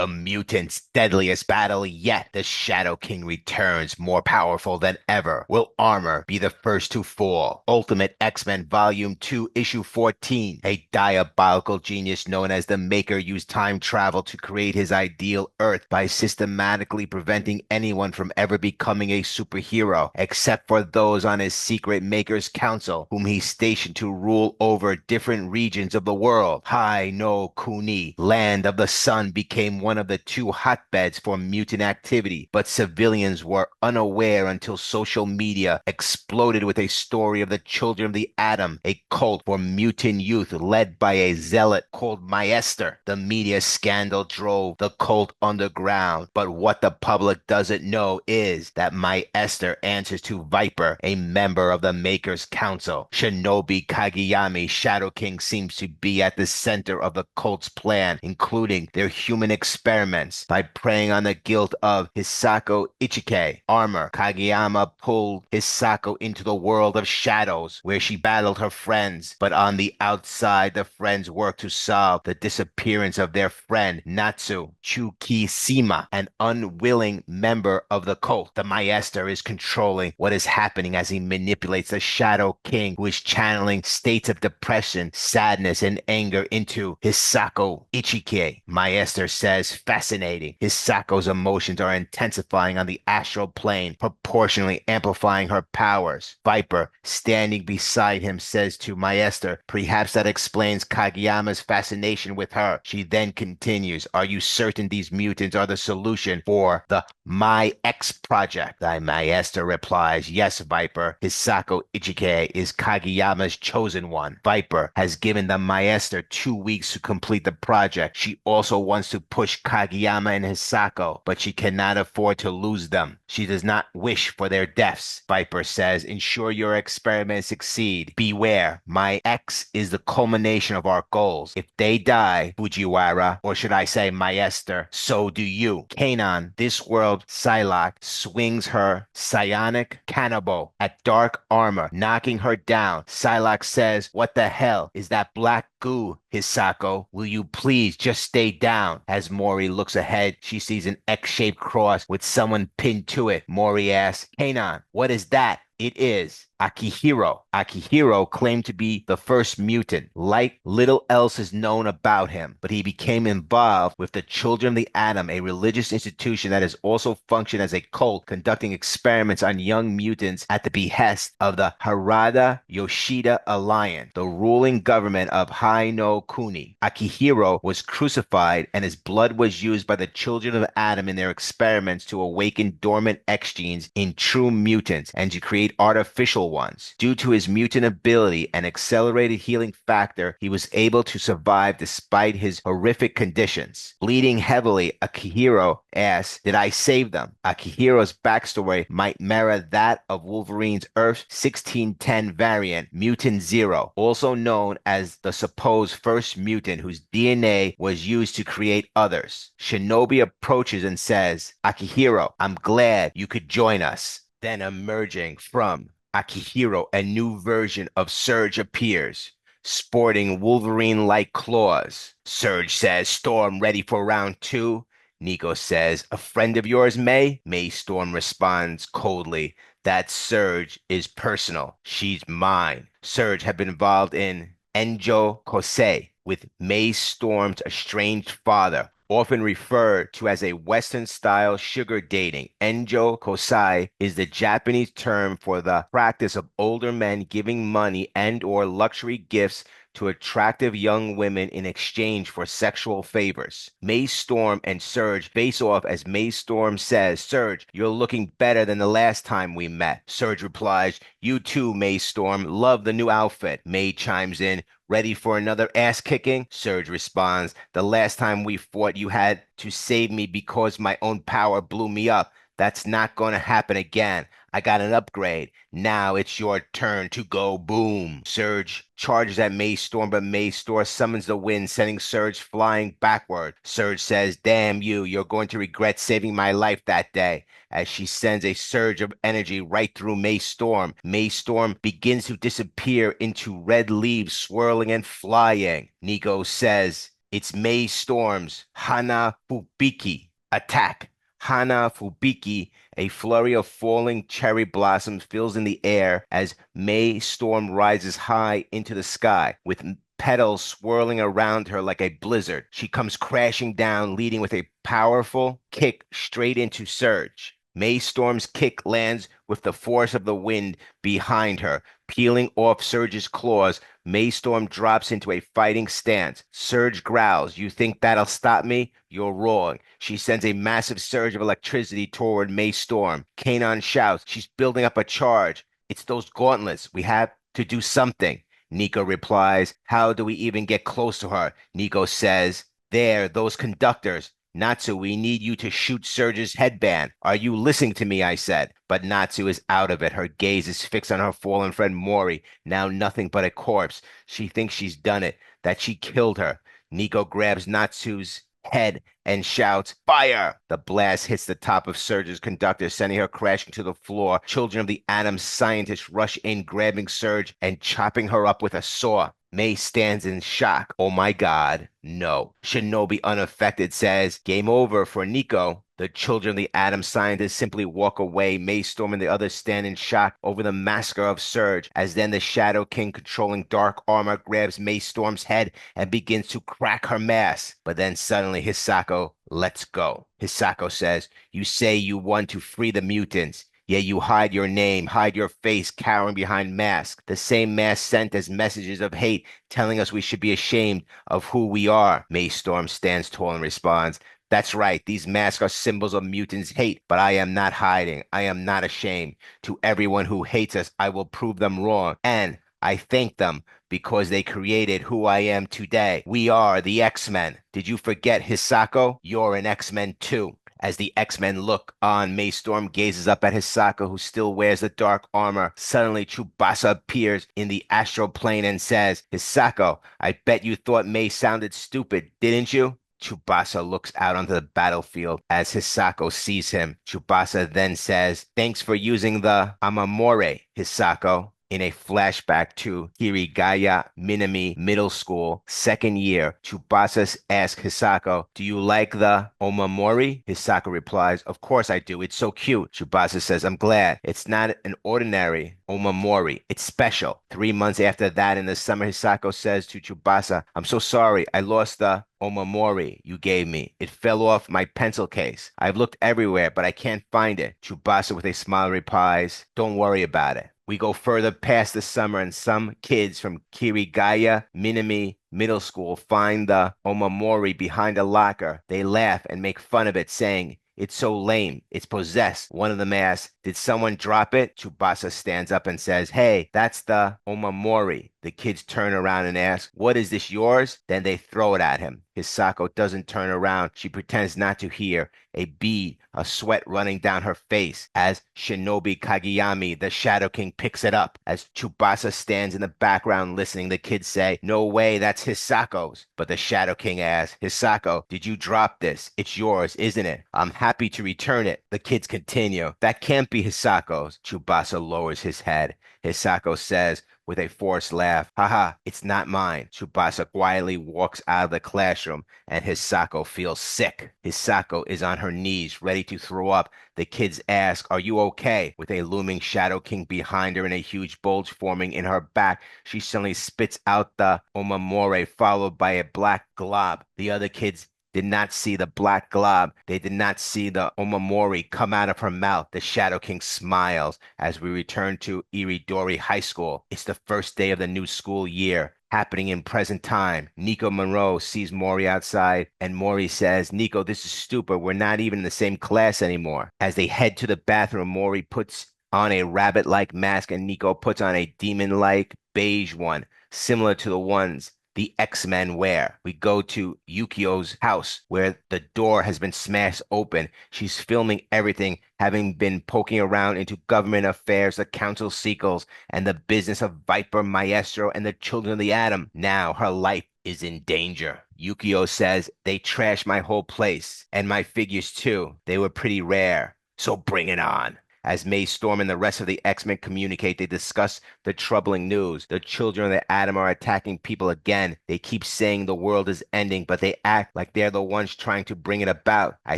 The mutant's deadliest battle yet. The Shadow King returns, more powerful than ever. Will armor be the first to fall? Ultimate X-Men Volume 2, Issue 14. A diabolical genius known as the Maker used time travel to create his ideal Earth by systematically preventing anyone from ever becoming a superhero, except for those on his secret Maker's Council, whom he stationed to rule over different regions of the world. Hai no Kuni, Land of the Sun, became one of the two hotbeds for mutant activity, but civilians were unaware until social media exploded with a story of the Children of the Atom, a cult for mutant youth led by a zealot called Maystorm. The media scandal drove the cult underground, but what the public doesn't know is that Maystorm answers to Viper, a member of the Maker's Council. Shinobi Kageyami, Shadow King, seems to be at the center of the cult's plan, including their human experiments. By preying on the guilt of Hisako Ichike armor, Kageyama pulled Hisako into the world of shadows, where she battled her friends. But on the outside, the friends worked to solve the disappearance of their friend Natsu Chukisima, an unwilling member of the cult. The Maester is controlling what is happening as he manipulates the Shadow King, who is channeling states of depression, sadness, and anger into Hisako Ichike. Maester says, fascinating. Hisako's emotions are intensifying on the astral plane, proportionally amplifying her powers. Viper, standing beside him, says to Maester, perhaps that explains Kageyama's fascination with her. She then continues, are you certain these mutants are the solution for the My X project? Thy Maester replies, yes, Viper. Hisako Ichike is Kageyama's chosen one. Viper has given the Maester 2 weeks to complete the project. She also wants to push Kageyama and Hisako, but she cannot afford to lose them. She does not wish for their deaths. Viper says, ensure your experiments succeed. Beware, my X is the culmination of our goals. If they die, Fujiwara, or should I say Maester, so do you. Kanon, this world, Psylocke, swings her psionic cannibal at dark armor, knocking her down. Psylocke says, what the hell is that black goo, Hisako? Will you please just stay down? As Mori looks ahead, she sees an X-shaped cross with someone pinned to it. Mori asks, Kanon, what is that? It is Akihiro. Akihiro claimed to be the first mutant. Like little else is known about him, but he became involved with the Children of the Atom, a religious institution that has also functioned as a cult, conducting experiments on young mutants at the behest of the Harada Yoshida Alliance, the ruling government of Hai no Kuni. Akihiro was crucified, and his blood was used by the Children of Atom in their experiments to awaken dormant X genes in true mutants and to create artificial ones. Due to his mutant ability and accelerated healing factor, he was able to survive despite his horrific conditions. Bleeding heavily, Akihiro asks, did I save them? Akihiro's backstory might mirror that of Wolverine's Earth 1610 variant, Mutant Zero, also known as the supposed first mutant whose DNA was used to create others. Shinobi approaches and says, Akihiro, I'm glad you could join us. Then emerging from Akihiro, a new version of Surge appears, sporting Wolverine-like claws. Surge says, Storm ready for round two? Nico says, a friend of yours, May? Maystorm responds coldly, that Surge is personal. She's mine. Surge had been involved in Enjo Kosei with Maystorm's estranged father, often referred to as a Western-style sugar dating. Enjo Kosai is the Japanese term for the practice of older men giving money and/or luxury gifts to attractive young women in exchange for sexual favors. Maystorm and Surge face off as Maystorm says, Surge, you're looking better than the last time we met. Surge replies, you too, Maystorm. Love the new outfit. May chimes in, ready for another ass kicking? Surge responds, the last time we fought, you had to save me because my own power blew me up. That's not going to happen again. I got an upgrade. Now it's your turn to go boom. Surge charges at Maystorm, but Maystorm summons the wind, sending Surge flying backward. Surge says, damn you, you're going to regret saving my life that day. As she sends a surge of energy right through Maystorm, Maystorm begins to disappear into red leaves swirling and flying. Nico says, It's Maystorm's Hana Fubiki. Attack. Hana Fubiki. A flurry of falling cherry blossoms fills in the air as Maystorm rises high into the sky, with petals swirling around her like a blizzard. She comes crashing down, leading with a powerful kick straight into Surge. Maystorm's kick lands with the force of the wind behind her, peeling off Surge's claws. Maystorm drops into a fighting stance. Surge growls, "You think that'll stop me? You're wrong." She sends a massive surge of electricity toward Maystorm. Kanon shouts, "She's building up a charge. It's those gauntlets. We have to do something." Nico replies, "How do we even get close to her?" Nico says, "There, those conductors. Natsu, we need you to shoot Surge's headband." "Are you listening to me?" I said. But Natsu is out of it. Her gaze is fixed on her fallen friend Mori, now nothing but a corpse. She thinks she's done it, that she killed her. Nico grabs Natsu's head and shouts, "Fire!" The blast hits the top of Surge's conductor, sending her crashing to the floor. Children of the Atom scientists rush in, grabbing Surge and chopping her up with a saw. May stands in shock. "Oh my God, no." Shinobi, unaffected, says, "Game over for Nico." The children of the Atom scientists simply walk away. Maystorm and the others stand in shock over the massacre of Surge, as then the Shadow King, controlling dark armor, grabs Maystorm's head and begins to crack her mask. But then suddenly Hisako lets go. Hisako says, "You say you want to free the mutants. Yet you hide your name, hide your face, cowering behind masks. The same masks sent as messages of hate, telling us we should be ashamed of who we are." Maystorm stands tall and responds, "That's right. These masks are symbols of mutants' hate, but I am not hiding. I am not ashamed. To everyone who hates us, I will prove them wrong. And I thank them because they created who I am today. We are the X-Men. Did you forget, Hisako? You're an X-Men too." As the X-Men look on, Maystorm gazes up at Hisako, who still wears the dark armor. Suddenly, Tsubasa appears in the Astral Plane and says, "Hisako, I bet you thought May sounded stupid, didn't you?" Tsubasa looks out onto the battlefield as Hisako sees him. Tsubasa then says, "Thanks for using the Amamore, Hisako." In a flashback to Kirigaya Minami Middle School, second year, Tsubasa asks Hisako, "Do you like the Omamori?" Hisako replies, "Of course I do. It's so cute." Tsubasa says, "I'm glad. It's not an ordinary Omamori. It's special." 3 months after that, in the summer, Hisako says to Tsubasa, "I'm so sorry. I lost the Omamori you gave me. It fell off my pencil case. I've looked everywhere, but I can't find it." Tsubasa, with a smile, replies, "Don't worry about it." We go further past the summer, and some kids from Kirigaya Minami Middle School find the Omamori behind a locker. They laugh and make fun of it, saying, "It's so lame. It's possessed." One of them asks, "Did someone drop it?" Tsubasa stands up and says, "Hey, that's the Omamori." The kids turn around and ask, "What is this, yours?" Then they throw it at him. Hisako doesn't turn around. She pretends not to hear. A bead, a sweat running down her face as Shinobi Kageyami, the Shadow King, picks it up. As Tsubasa stands in the background listening, the kids say, "No way, that's Hisako's." But the Shadow King asks, "Hisako, did you drop this? It's yours, isn't it?" "I'm happy to return it." The kids continue, "That can't be Hisako's." Tsubasa lowers his head. Hisako says, with a forced laugh, "Haha, it's not mine." Tsubasa quietly walks out of the classroom, and Hisako feels sick. Hisako is on her knees, ready to throw up. The kids ask, "Are you okay?" With a looming Shadow King behind her and a huge bulge forming in her back, she suddenly spits out the Omamore, followed by a black glob. The other kids did not see the black glob. They did not see the Omamori come out of her mouth. The Shadow King smiles as we return to Iridori High School. It's the first day of the new school year, happening in present time. Nico Monroe sees Mori outside, and Mori says, "Nico, this is stupid. We're not even in the same class anymore." As they head to the bathroom, Mori puts on a rabbit-like mask, and Nico puts on a demon-like beige one, similar to the ones the X-Men wear. We go to Yukio's house where the door has been smashed open. She's filming everything, having been poking around into government affairs, the council secrets, and the business of Viper, Maestro, and the children of the Atom. Now her life is in danger. Yukio says, "They trashed my whole place, and my figures too. They were pretty rare. So bring it on." As Maystorm and the rest of the X-Men communicate, they discuss the troubling news. The children of the Atom are attacking people again. They keep saying the world is ending, but they act like they're the ones trying to bring it about. I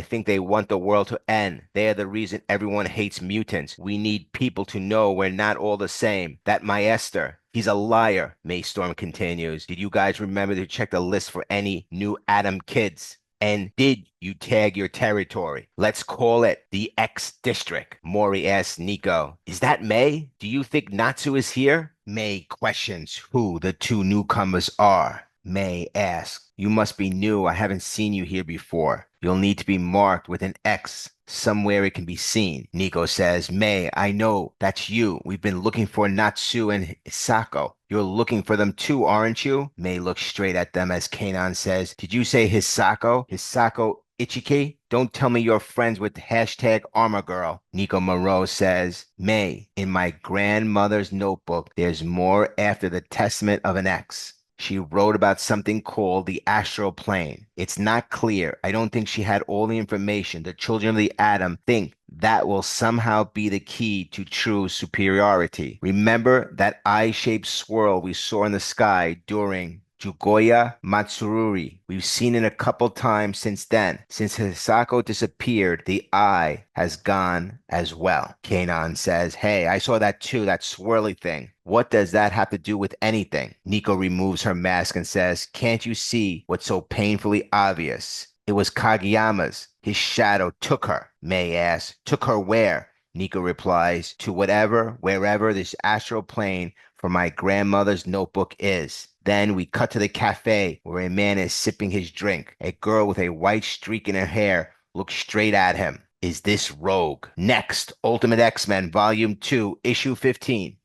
think they want the world to end. They are the reason everyone hates mutants. We need people to know we're not all the same. That Maester, he's a liar, Maystorm continues. Did you guys remember to check the list for any new Atom kids? And did you tag your territory? Let's call it the X District. Mori asks Nico, is that May? Do you think Natsu is here? May questions who the two newcomers are. May asks, you must be new. I haven't seen you here before. You'll need to be marked with an X. Somewhere it can be seen. Nico says, May, I know that's you. We've been looking for Natsu and Hisako. You're looking for them too, aren't you? May looks straight at them as Kanon says, did you say Hisako? Hisako Ichiki? Don't tell me you're friends with hashtag Armor Girl. Nico Moreau says, May, in my grandmother's notebook, there's more after the testament of an X. She wrote about something called the Astral Plane. It's not clear. I don't think she had all the information. The children of the Atom think that will somehow be the key to true superiority. Remember that eye-shaped swirl we saw in the sky during Jugoya Matsururi. We've seen it a couple times since then. Since Hisako disappeared, the eye has gone as well. Kanon says, hey, I saw that too, that swirly thing. What does that have to do with anything? Nico removes her mask and says, can't you see what's so painfully obvious? It was Kageyama's. His shadow took her. May asks, took her where? Nico replies, to whatever, wherever this astral plane for my grandmother's notebook is. Then we cut to the cafe where a man is sipping his drink. A girl with a white streak in her hair looks straight at him. Is this Rogue? Next, Ultimate X-Men Volume 2, Issue 15.